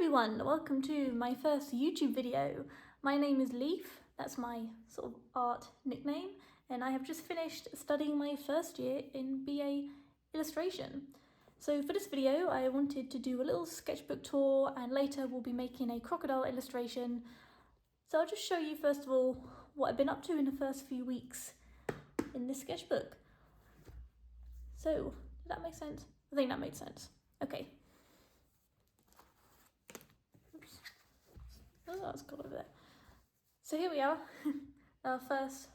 everyone, welcome to my first YouTube video. My name is Leaf, that's my sort of art nickname, and I have just finished studying my first year in BA illustration. So for this video I wanted to do a little sketchbook tour, and later we'll be making a crocodile illustration. So I'll just show you first of all what I've been up to in the first few weeks in this sketchbook. So, did that make sense? I think that made sense. Okay. Oh, that's got over there. So here we are, our first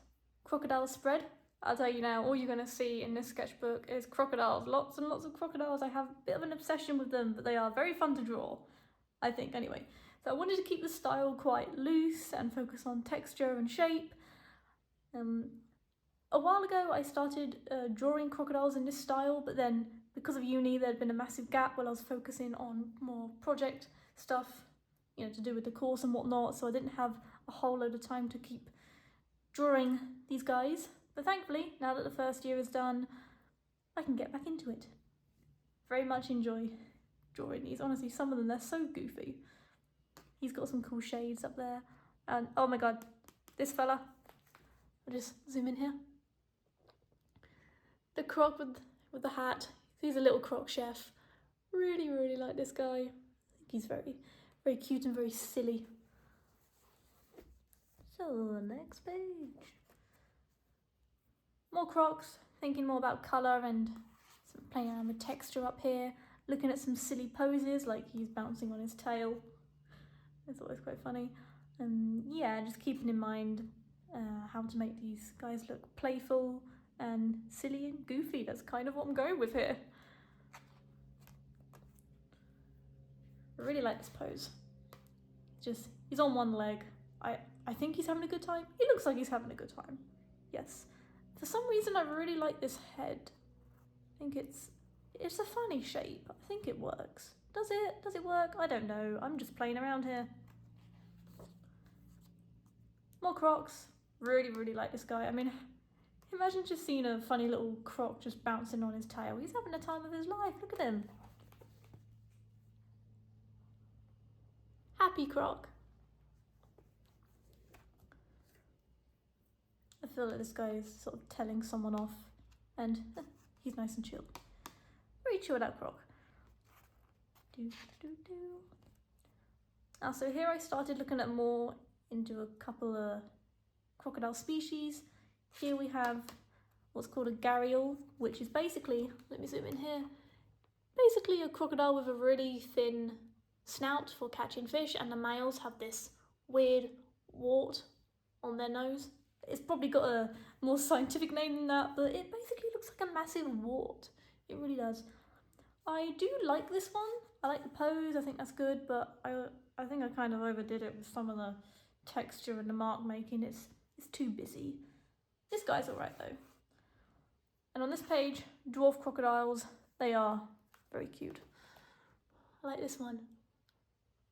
crocodile spread. I'll tell you now, all you're going to see in this sketchbook is crocodiles, lots and lots of crocodiles. I have a bit of an obsession with them, but they are very fun to draw, I think, anyway. So I wanted to keep the style quite loose and focus on texture and shape. A while ago I started drawing crocodiles in this style, but then because of uni there'd been a massive gap while I was focusing on more project stuff, you know, to do with the course and whatnot, so I didn't have a whole load of time to keep drawing these guys. But thankfully, now that the first year is done, I can get back into it. Very much enjoy drawing these. Honestly, some of them, they're so goofy. He's got some cool shades up there. And oh my god, this fella. I'll just zoom in here. The croc with the hat. He's a little croc chef. Really like this guy. I think he's very cute and very silly. So, next page. More crocs, thinking more about colour and playing around with texture up here. Looking at some silly poses, like he's bouncing on his tail. It's always quite funny. And yeah, just keeping in mind how to make these guys look playful and silly and goofy. That's kind of what I'm going with here. I really like this pose. Just, he's on one leg. I think he's having a good time. He looks like he's having a good time. Yes. For some reason I really like this head. I think it's a funny shape. I think it works. Does it? Does it work? I don't know. I'm just playing around here. More crocs. Really like this guy. I mean, imagine just seeing a funny little croc just bouncing on his tail. He's having the time of his life. Look at him. Happy croc. I feel like this guy is sort of telling someone off, and he's nice and chill. Very chilled out croc. So here I started looking at more into a couple of crocodile species. Here we have what's called a gharial, which is basically, let me zoom in here, basically a crocodile with a really thin snout for catching fish, and the males have this weird wart on their nose. It's probably got a more scientific name than that, but it basically looks like a massive wart. It really does. I do like this one. I like the pose, I think that's good, but I think I kind of overdid it with some of the texture and the mark making. It's too busy. This guy's alright though. And on this page, dwarf crocodiles, they are very cute. I like this one.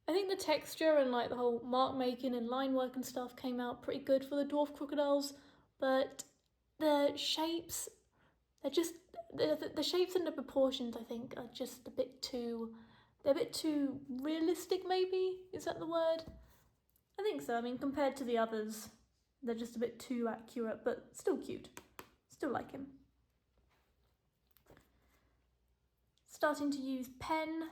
I think the texture and like the whole mark making and line work and stuff came out pretty good for the dwarf crocodiles, but the shapes, they're just, the shapes and the proportions I think are just a bit too, they're a bit too realistic maybe, is that the word? I think so. I mean, compared to the others, they're just a bit too accurate, but still cute. Still like him. Starting to use pen.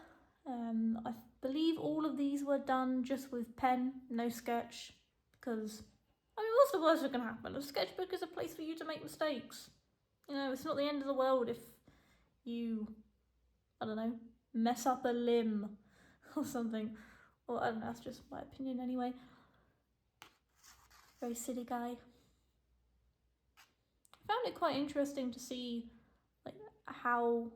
I believe all of these were done just with pen, no sketch, because, I mean, what's the worst that can happen? A sketchbook is a place for you to make mistakes. You know, it's not the end of the world if you, I don't know, mess up a limb or something. Or, I don't know, that's just my opinion anyway. Very silly guy. I found it quite interesting to see, like, how,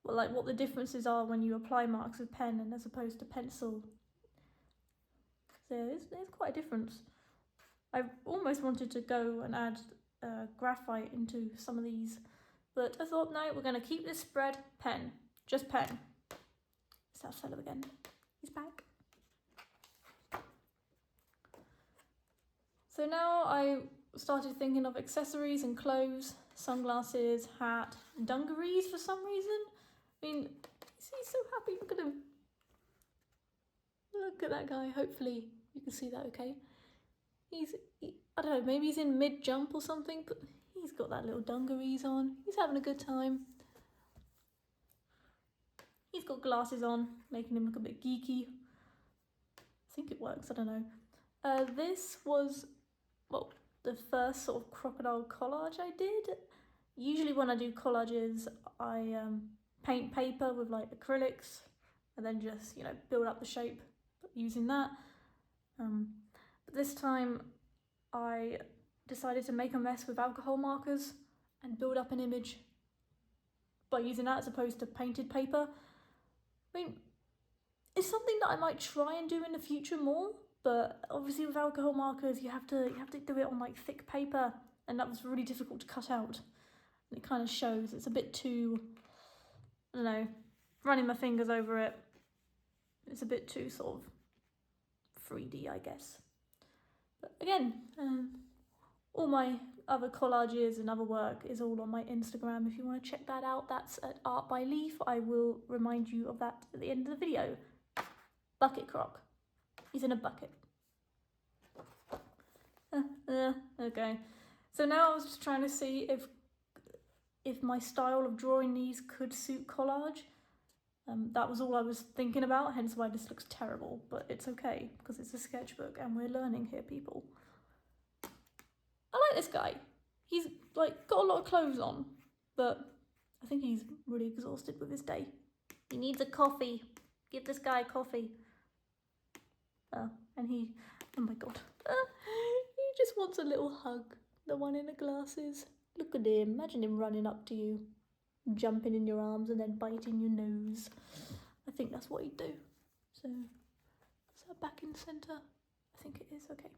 well, like what the differences are when you apply marks with pen and as opposed to pencil. So there's quite a difference. I almost wanted to go and add graphite into some of these, but I thought no, we're going to keep this spread pen, just pen. It's that fellow again. He's back. So now I started thinking of accessories and clothes, sunglasses, hat, and dungarees for some reason. I mean, he's so happy, look at him. Look at that guy. Hopefully you can see that okay. I don't know, maybe he's in mid-jump or something, but he's got that little dungarees on. He's having a good time. He's got glasses on, making him look a bit geeky. I think it works, I don't know. This was, well, the first sort of crocodile collage I did. Usually when I do collages, I paint paper with like acrylics and then just, you know, build up the shape using that. But this time I decided to make a mess with alcohol markers and build up an image by using that as opposed to painted paper. I mean, it's something that I might try and do in the future more, but obviously with alcohol markers you have to do it on like thick paper, and that was really difficult to cut out. And it kind of shows, it's a bit too, I don't know, running my fingers over it, it's a bit too sort of 3D, I guess. But again, all my other collages and other work is all on my Instagram. If you want to check that out, that's at Art by Leaf. I will remind you of that at the end of the video. Bucket croc. He's in a bucket. Okay. So now I was just trying to see if my style of drawing these could suit collage. That was all I was thinking about, hence why this looks terrible, but it's okay because it's a sketchbook and we're learning here, people. I like this guy. He's like got a lot of clothes on, but I think he's really exhausted with his day. He needs a coffee. Give this guy coffee. And he, oh my god, he just wants a little hug. The one in the glasses. Look at him. Imagine him running up to you, jumping in your arms and then biting your nose. I think that's what he'd do. So, is that back in the centre? I think it is, okay.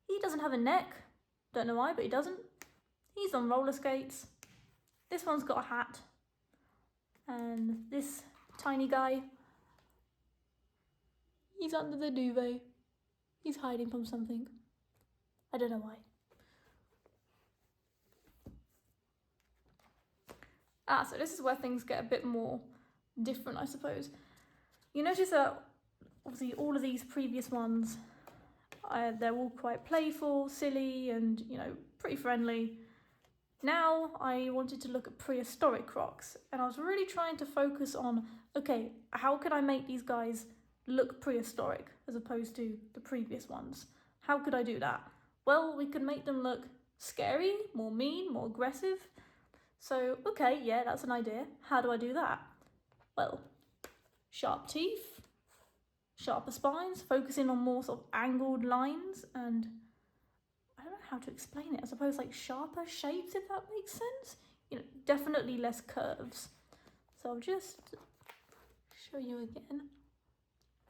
He doesn't have a neck. Don't know why, but he doesn't. He's on roller skates. This one's got a hat. And this tiny guy, he's under the duvet. He's hiding from something. I don't know why. So this is where things get a bit more different, I suppose. You notice that obviously all of these previous ones, they're all quite playful, silly, and, you know, pretty friendly. Now I wanted to look at prehistoric crocs, and I was really trying to focus on, okay, how can I make these guys look prehistoric as opposed to the previous ones? How could I do that? Well, we could make them look scary, more mean, more aggressive. So, okay, yeah, that's an idea. How do I do that? Well, sharp teeth, sharper spines, focusing on more sort of angled lines, and I don't know how to explain it. I suppose like sharper shapes, if that makes sense. You know, definitely less curves. So I'll just show you again.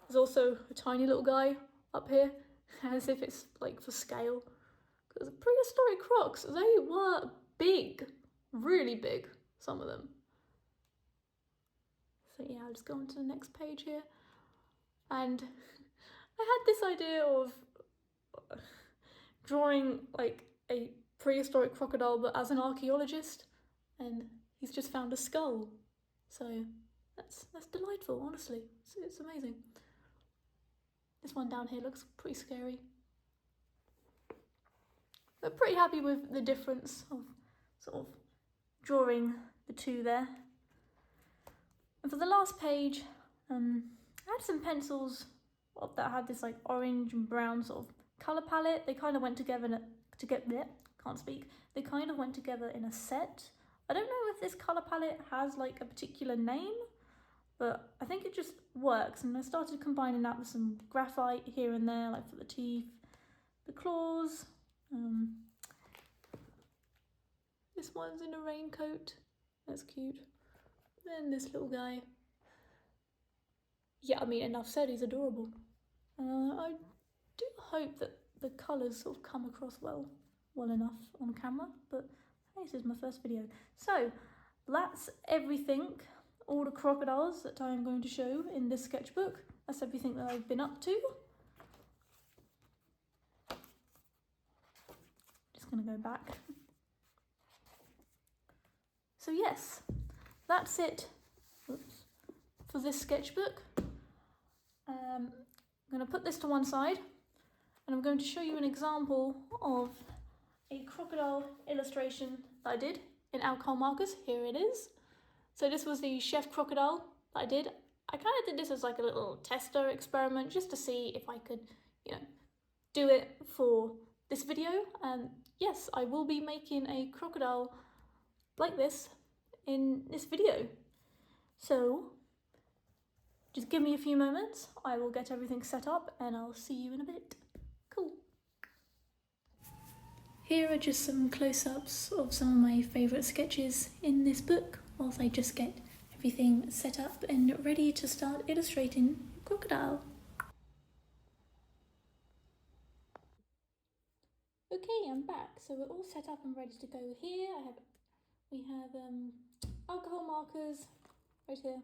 There's also a tiny little guy up here, as if it's like for scale. Because prehistoric crocs, they were big, really big, some of them. So yeah, I'll just go on to the next page here. And I had this idea of drawing like a prehistoric crocodile, but as an archaeologist, and he's just found a skull. So that's delightful, honestly. It's amazing. This one down here looks pretty scary. But pretty happy with the difference of sort of drawing the two there. And for the last page, I had some pencils that had this like orange and brown sort of colour palette. They kind of went together They kind of went together in a set. I don't know if this colour palette has like a particular name, but I think it just works. And I started combining that with some graphite here and there, like for the teeth, the claws. This one's in a raincoat. That's cute. Then this little guy. Yeah, I mean, enough said, he's adorable. I do hope that the colours sort of come across well enough on camera, but hey, this is my first video. So that's everything, all the crocodiles that I'm going to show in this sketchbook. That's everything that I've been up to. Just gonna go back. So yes, that's it for this sketchbook. I'm going to put this to one side and I'm going to show you an example of a crocodile illustration that I did in alcohol markers. Here it is. So this was the chef crocodile that I did. I kind of did this as like a little tester experiment just to see if I could, you know, do it for this video. And yes, I will be making a crocodile like this in this video. So just give me a few moments, I will get everything set up and I'll see you in a bit. Cool. Here are just some close-ups of some of my favourite sketches in this book, whilst I just get everything set up and ready to start illustrating Crocodile. Okay, I'm back. So we're all set up and ready to go here. We have alcohol markers right here,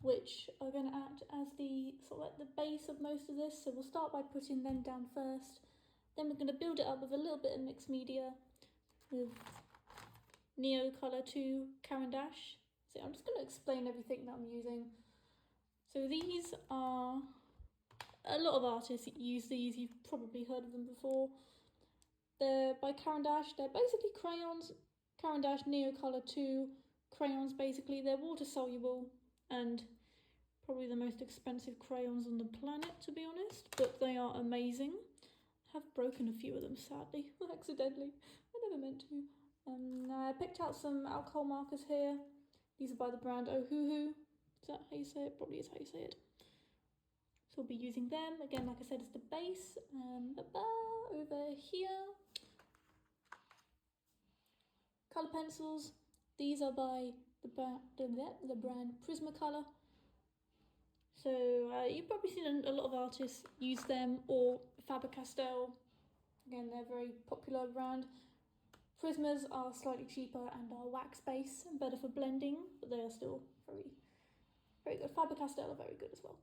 which are going to act as the sort of like the base of most of this. So we'll start by putting them down first. Then we're going to build it up with a little bit of mixed media with Neo Colour 2 Caran d'Ache. So I'm just going to explain everything that I'm using. So these are, a lot of artists use these, you've probably heard of them before. They're by Caran d'Ache, they're basically crayons, Caran d'Ache Neo Colour 2 crayons basically. They're water soluble and probably the most expensive crayons on the planet, to be honest, but they are amazing. I have broken a few of them, sadly, accidentally. I never meant to. I picked out some alcohol markers here. These are by the brand Ohuhu. Is that how you say it? Probably is how you say it. So we'll be using them. Again, like I said, it's the base. Over here. Colour pencils. These are by the brand Prismacolor. So you've probably seen a lot of artists use them, or Faber-Castell. Again, they're a very popular brand. Prismas are slightly cheaper and are wax-based and better for blending, but they are still very, very good. Faber-Castell are very good as well.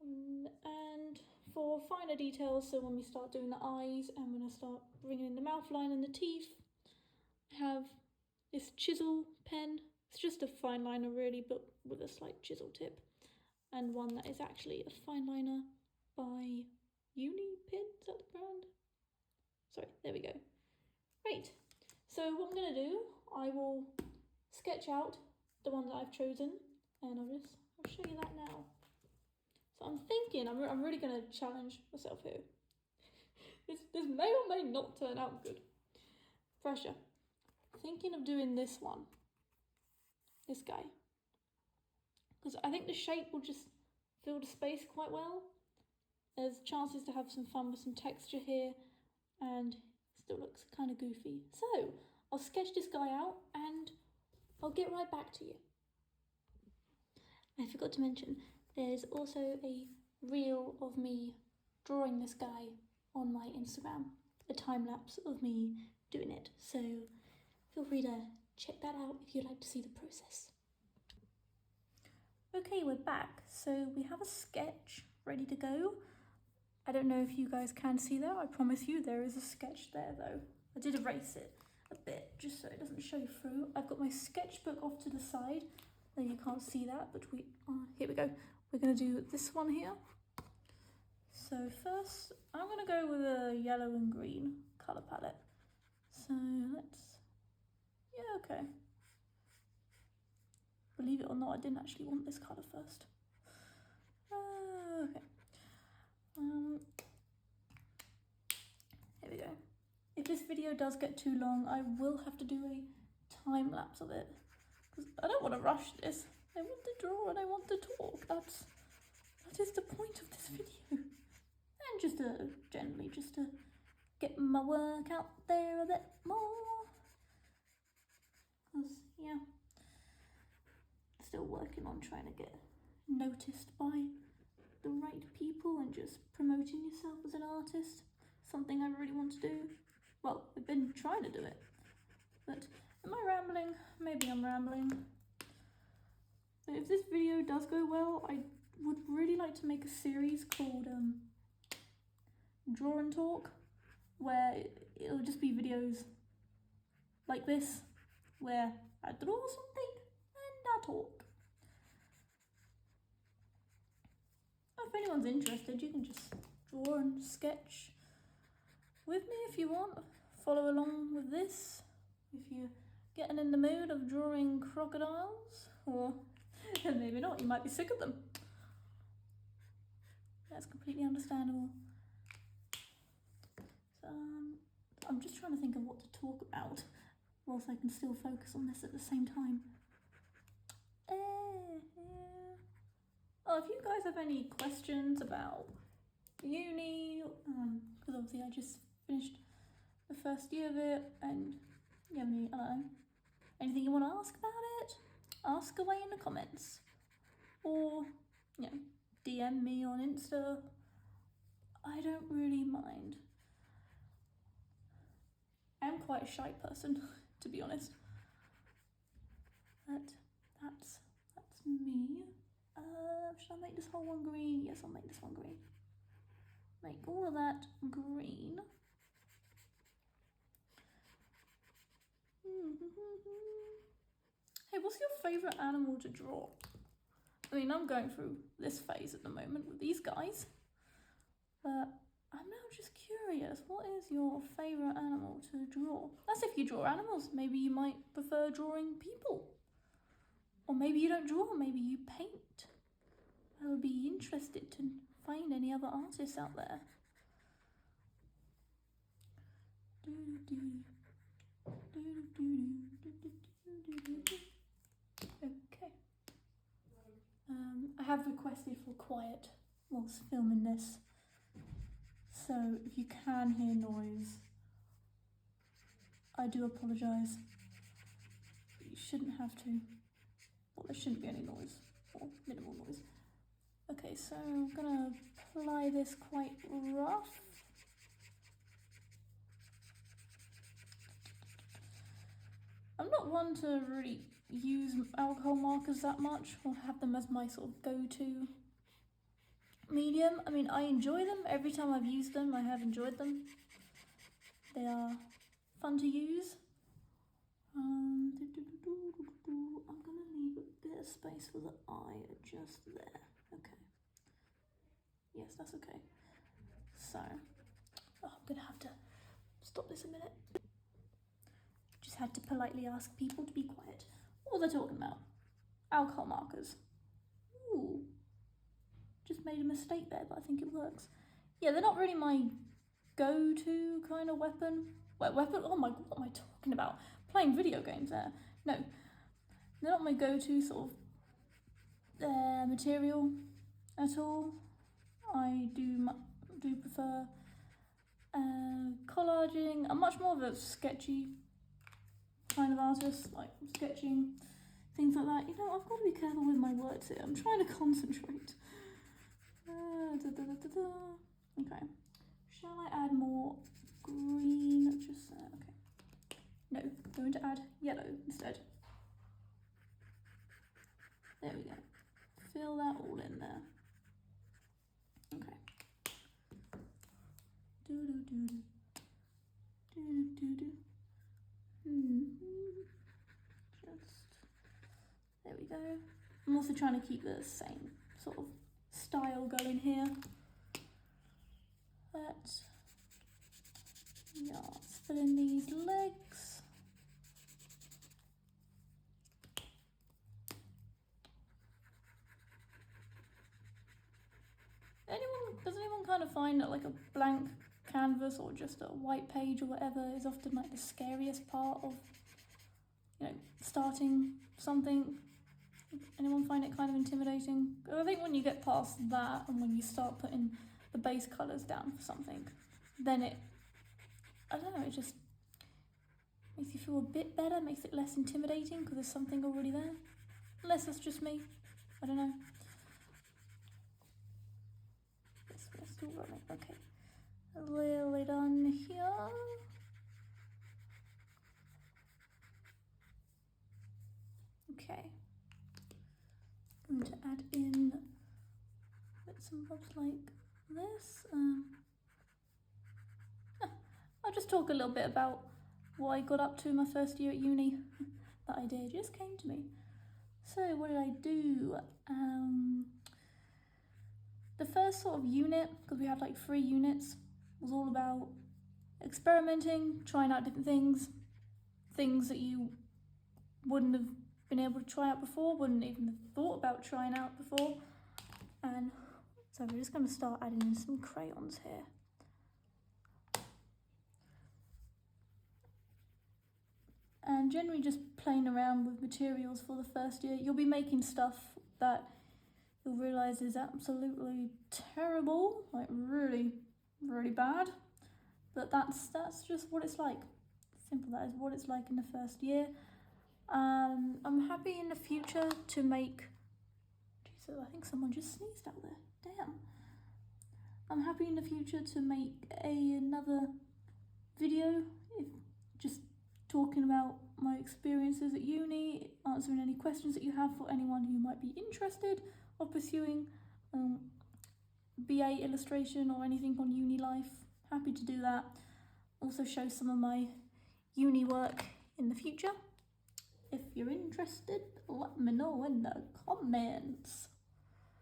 And for finer details, so when we start doing the eyes and when I start bringing in the mouth line and the teeth, I have this chisel pen. It's just a fine liner really, but with a slight chisel tip. And one that is actually a fine liner by Unipin, is that the brand? Sorry, there we go. Right, so what I'm going to do, I will sketch out the one that I've chosen, and I'll show you that now. So I'm thinking, I'm really going to challenge myself here. This may or may not turn out good. Pressure. Thinking of doing this one. This guy. Because I think the shape will just fill the space quite well. There's chances to have some fun with some texture here, and still looks kind of goofy. So I'll sketch this guy out and I'll get right back to you. I forgot to mention, there's also a reel of me drawing this guy on my Instagram, a time lapse of me doing it. So feel free to check that out if you'd like to see the process. Okay, we're back. So we have a sketch ready to go. I don't know if you guys can see that. I promise you there is a sketch there though. I did erase it a bit just so it doesn't show through. I've got my sketchbook off to the side. There, you can't see that, but here we go. We're going to do this one here. So first, I'm going to go with a yellow and green colour palette. So yeah, okay. Believe it or not, I didn't actually want this colour first. Okay. Here we go. If this video does get too long, I will have to do a time lapse of it, because I don't want to rush this. I want to draw and I want to talk. That is the point of this video. And just generally just to get my work out there a bit more. Because yeah, still working on trying to get noticed by the right people and just promoting yourself as an artist. Something I really want to do. Well, I've been trying to do it. But am I rambling? Maybe I'm rambling. But if this video does go well, I would really like to make a series called Draw and Talk, where it'll just be videos like this, where I draw something and I talk. if anyone's interested, you can just draw and sketch with me if you want. Follow along with this if you're getting in the mood of drawing crocodiles, or maybe not, you might be sick of them. That's completely understandable. So, I'm just trying to think of what to talk about whilst I can still focus on this at the same time. Oh, if you guys have any questions about uni, because obviously I just finished the first year of it, and you have any, I don't know, anything you want to ask about it, ask away in the comments, or, you know, DM me on Insta. I don't really mind. I am quite a shy person, to be honest. But that's me. Should I make this whole one green? Yes, I'll make this one green. Make all of that green. Hey, what's your favourite animal to draw? I mean, I'm going through this phase at the moment with these guys, but I'm now just curious, what is your favourite animal to draw? That's if you draw animals. Maybe you might prefer drawing people. Or maybe you don't draw, maybe you paint. I would be interested to find any other artists out there. Okay. I have requested for quiet whilst filming this. So if you can hear noise, I do apologise. You shouldn't have to. Well, there shouldn't be any noise, or minimal noise. Okay, so I'm gonna apply this quite rough. I'm not one to really use alcohol markers that much, or have them as my sort of go-to medium. I mean, I enjoy them. Every time I've used them, I have enjoyed them. They are fun to use. I'm gonna leave a bit of space for the eye just there. Okay. Yes, that's okay. So, I'm gonna have to stop this a minute. Just had to politely ask people to be quiet. What are they talking about? Alcohol markers. Ooh. Just made a mistake there, but I think it works. Yeah, they're not really my go-to kind of weapon. Weapon? Oh my god, what am I talking about? Playing video games there. No, they're not my go-to sort of material at all. I do prefer collaging. I'm much more of a sketchy kind of artist, like sketching, things like that. You know, I've got to be careful with my words here. I'm trying to concentrate. Okay. Shall I add more green just there? Okay. No, I'm going to add yellow instead. There we go. Fill that all in there. Okay. Just there we go. I'm also trying to keep the same sort of style going here. Let's fill in these legs. Does anyone kind of find that like a blank canvas or just a white page or whatever is often like the scariest part of, you know, starting something? Anyone find it kind of intimidating? I think when you get past that and when you start putting the base colours down for something, then it, I don't know, it just makes you feel a bit better, makes it less intimidating because there's something already there. Unless that's just me, I don't know. We're still running, okay. Lily done here. Okay. I'm going to add in bits and bobs like this. I'll just talk a little bit about what I got up to my first year at uni. That idea just came to me. So what did I do? The first sort of unit, because we had like 3 units, was all about experimenting, trying out different things that you wouldn't have been able to try out before, wouldn't even have thought about trying out before. And so we're just going to start adding in some crayons here. And generally just playing around with materials for the first year. You'll be making stuff that you'll realise is absolutely terrible, like really, really bad. But that's just what it's like. Simple, that is what it's like in the first year. I'm happy in the future to make... Jesus, I think someone just sneezed out there. Damn. I'm happy in the future to make another video, just talking about my experiences at uni, answering any questions that you have for anyone who might be interested of pursuing BA illustration or anything on uni life. Happy to do that. Also show some of my uni work in the future. If you're interested, let me know in the comments.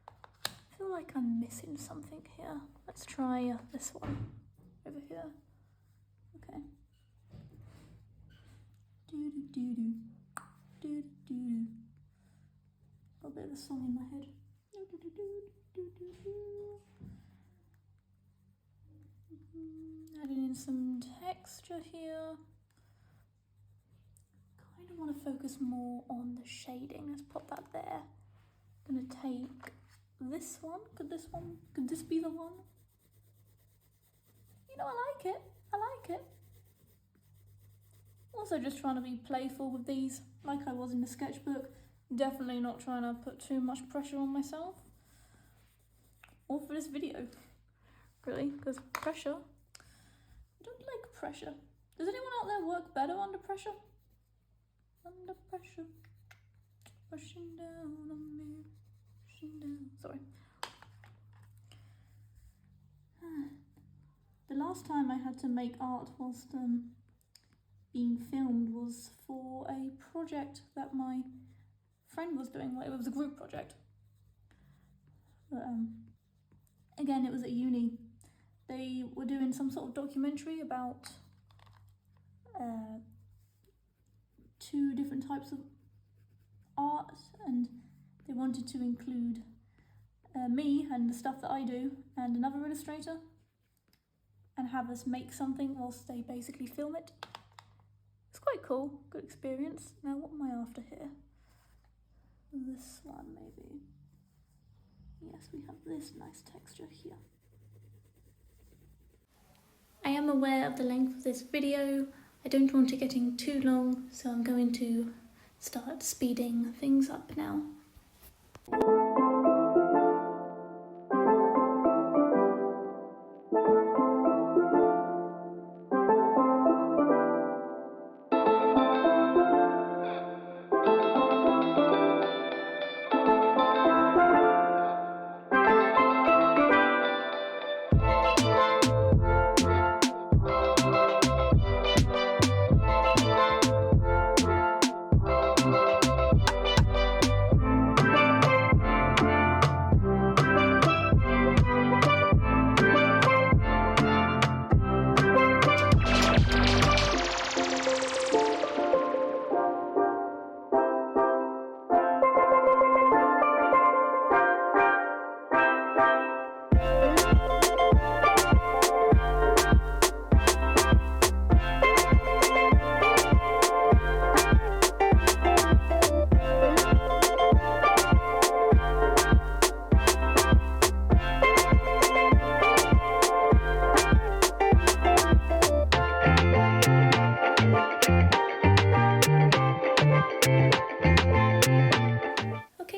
I feel like I'm missing something here. Let's try this one over here. Okay. Do do do do do do do. Got a bit of a song in my head. Do do do do do do. Adding in some texture here. Kind of want to focus more on the shading. Let's pop that there. I'm gonna take this one. Could this be the one? You know, I like it. I like it. Also just trying to be playful with these, like I was in the sketchbook. Definitely not trying to put too much pressure on myself. Or for this video, really, because pressure, I don't like pressure. Does anyone out there work better under pressure? Under pressure, pushing down on me, pushing down, sorry. The last time I had to make art whilst being filmed was for a project that my friend was doing. Well, it was a group project. But again, it was at uni. They were doing some sort of documentary about 2 different types of art, and they wanted to include me and the stuff that I do and another illustrator, and have us make something whilst they basically film it. It's quite cool, good experience. Now what am I after here? This one maybe. Yes, we have this nice texture here. I am aware of the length of this video. I don't want it getting too long, so I'm going to start speeding things up now.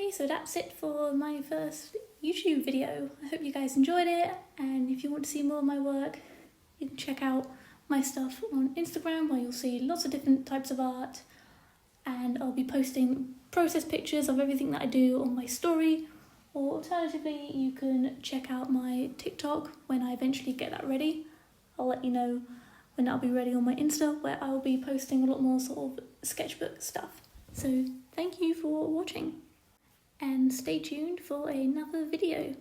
So that's it for my first YouTube video. I hope you guys enjoyed it, and if you want to see more of my work, you can check out my stuff on Instagram, where you'll see lots of different types of art, and I'll be posting process pictures of everything that I do on my story, or alternatively you can check out my TikTok when I eventually get that ready. I'll let you know when that'll be ready on my Insta, where I'll be posting a lot more sort of sketchbook stuff. So thank you for watching, and stay tuned for another video.